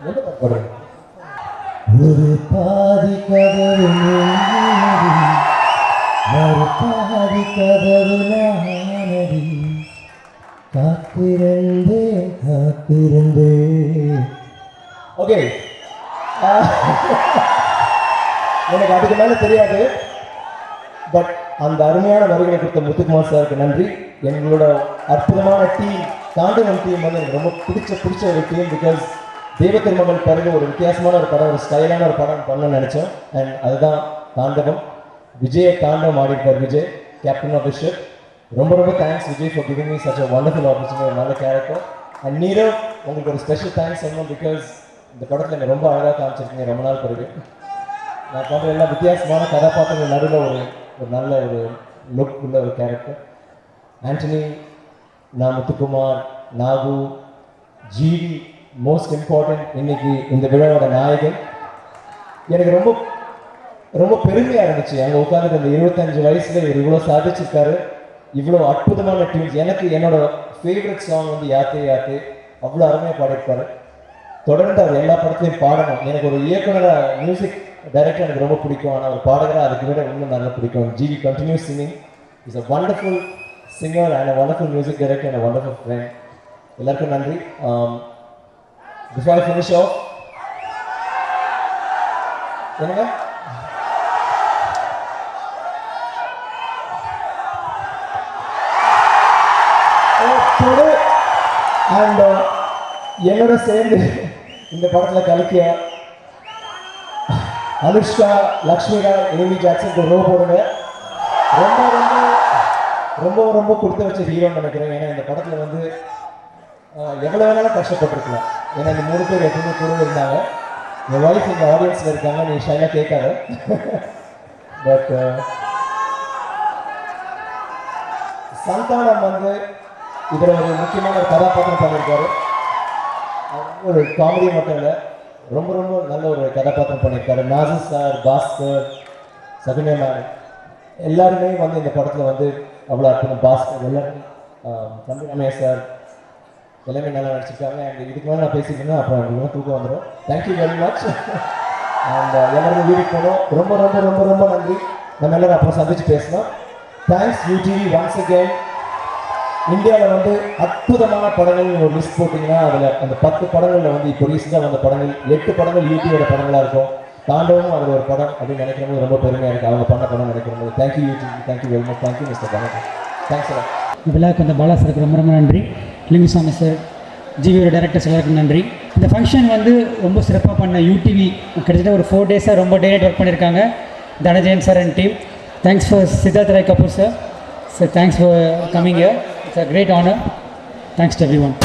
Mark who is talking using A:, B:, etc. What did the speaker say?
A: ஒரு பாதி கதவு ஒரு பாதி கதவு நானடி காத்திருந்தே ஓகே. எனக்கு அதுக்கு மேலே தெரியாது. பட் அந்த அருமையான வரிகளை கொடுத்த முத்துக்குமார் சாருக்கு நன்றி. எங்களோட அற்புதமான டீம், தாண்டவம் டீம் வந்து எனக்கு ரொம்ப பிடிச்ச ஒரு டீம். பிகாஸ் தெய்வத்திருமகள் பிறகு ஒரு வித்தியாசமான ஒரு படம், ஒரு ஸ்டைலான ஒரு படம் பண்ணணும்னு நினச்சோம். அண்ட் அதுதான் தாண்டவம். விஜயை தாண்டவம் ஆடிருக்கார் Vijay, captain of the ship. ரொம்ப ரொம்ப thanks Vijay for giving me such a wonderful opportunity, ஒரு நல்ல கேரக்டர். அண்ட் நீரவ், உங்களுக்கு ஒரு ஸ்பெஷல் தேங்க்ஸ் சொல்லணும். பிகாஸ் இந்த படத்தில் என்னை ரொம்ப அழகாக காமிச்சிருக்கீங்க ரொம்ப நாள் பிறகு. நான் பண்ணுற எல்லா வித்தியாசமான கதாபாத்திரங்கள் நடுவில் ஒரு நல்ல ஒரு லுக் உள்ள ஒரு கேரக்டர். ஆண்டனி, நான் Muthukumar, Nagu, GV, most important இன்னைக்கு இந்த விழாவோட நாயகன். எனக்கு ரொம்ப ரொம்ப பெருமையாக இருந்துச்சு அங்கே உட்காந்துட்டு. அந்த 25 வயசில் இவர் இவ்வளோ சாதிச்சிருக்காரு, இவ்வளோ அற்புதமான டியூன்ஸ். எனக்கு என்னோட ஃபேவரட் சாங் வந்து யாத்தே யாத்தே, அவ்வளோ அருமையாக பாடியிருப்பாரு. தொடர்ந்து அவர் எல்லா படத்துலையும் பாடணும். எனக்கு ஒரு இயக்குனராக, மியூசிக் டைரக்டர் எனக்கு ரொம்ப பிடிக்கும். ஆனால் ஒரு பாடகராக அதுக்கு விட இன்னும் நல்லா பிடிக்கும். GV continues singing, is a wonderful singer and a wonderful music director and a wonderful friend. எல்லாருக்கும் நன்றி. Before I finish off, என்னங்க அண்ட் என்னோட சேர்ந்து இந்த படத்தில் கலக்கிய அனுஷ்கா, லக்ஷ்மிராய், ஏமி ஜாக்சன் ரோ போடுங்க. ரொம்ப ரொம்ப ரொம்ப ரொம்ப கொடுத்து வச்ச ஹீரோன்னு நினைக்கிறேன். ஏன்னா இந்த படத்தில் வந்து எவ்வளோ வேணாலும் கஷ்டப்பட்டுருக்கலாம். ஏன்னா இந்த 3 பேர் எப்பவுமே கூட இருந்தாங்க. என் ஒய்ஃப் இந்த ஆடியன்ஸில் இருக்காங்க, நீ ஷைனாக கேட்காத. பட் சந்தானம் வந்து இதில் ஒரு முக்கியமான ஒரு கதாபாத்திரம் பண்ணியிருக்காரு. ஒரு காமெடி மட்டும் இல்லை, ரொம்ப ரொம்ப நல்ல ஒரு கதாபாத்திரம் பண்ணியிருக்காரு. நாசிர் சார், பாஸ்கர், சகுனியா மேம் எல்லாருமே வந்து இந்த படத்தில் வந்து அவ்வளோ அற்புதம். பாஸ்கர் எல்லாருமே, தம்பிராமையா சார் எல்லாமே நல்லா நடிச்சிருக்காங்க. அண்ட் இதுக்கு மேலே நான் பேசிக்கிறேன்னா அப்புறம் உங்களுக்கு தூக்கம் வந்துடும். Thank you very much. அண்ட் எல்லாருமே வீட்டுக்கு போனோம். ரொம்ப ரொம்ப ரொம்ப ரொம்ப நன்றி. நம்ம எல்லாரும் அப்புறம் சந்திச்சு பேசலாம். Thanks UDV once again. இந்தியாவில் வந்து அற்புதமான படங்கள் ஒரு லிஸ்ட் போட்டிங்கன்னா அதில் அந்த 10 படங்களில் வந்து இப்போ ரீசெண்டாக வந்த படங்கள் 8 படங்கள் யூடியோட படங்களாக இருக்கும். தாண்டவும் அதில் ஒரு படம் அப்படின்னு நினைக்கிற போது ரொம்ப பெருமையாக இருக்குது. அவங்க பண்ண படம் நினைக்கிற போது. Thank you UDV, thank you very much. Thank you mister Ganesh. Thanks எல்லாம்.
B: இந்த விழாவுக்கு வந்த பாலா சாருக்கு ரொம்ப ரொம்ப நன்றி. லிங்குசாமி சார், ஜிவியோட டேரக்டர்ஸ் எல்லாருக்கும் நன்றி. இந்த ஃபங்க்ஷன் வந்து ரொம்ப சிறப்பாக பண்ண யூடிவி கிட்டத்தட்ட ஒரு 4 டேஸாக ரொம்ப டேட் ஒர்க் பண்ணியிருக்காங்க. Dhananjayan sir and team. Thanks for Siddharth Roy Kapur sir. Sir thanks for coming here. It's a great honor. Thanks to everyone.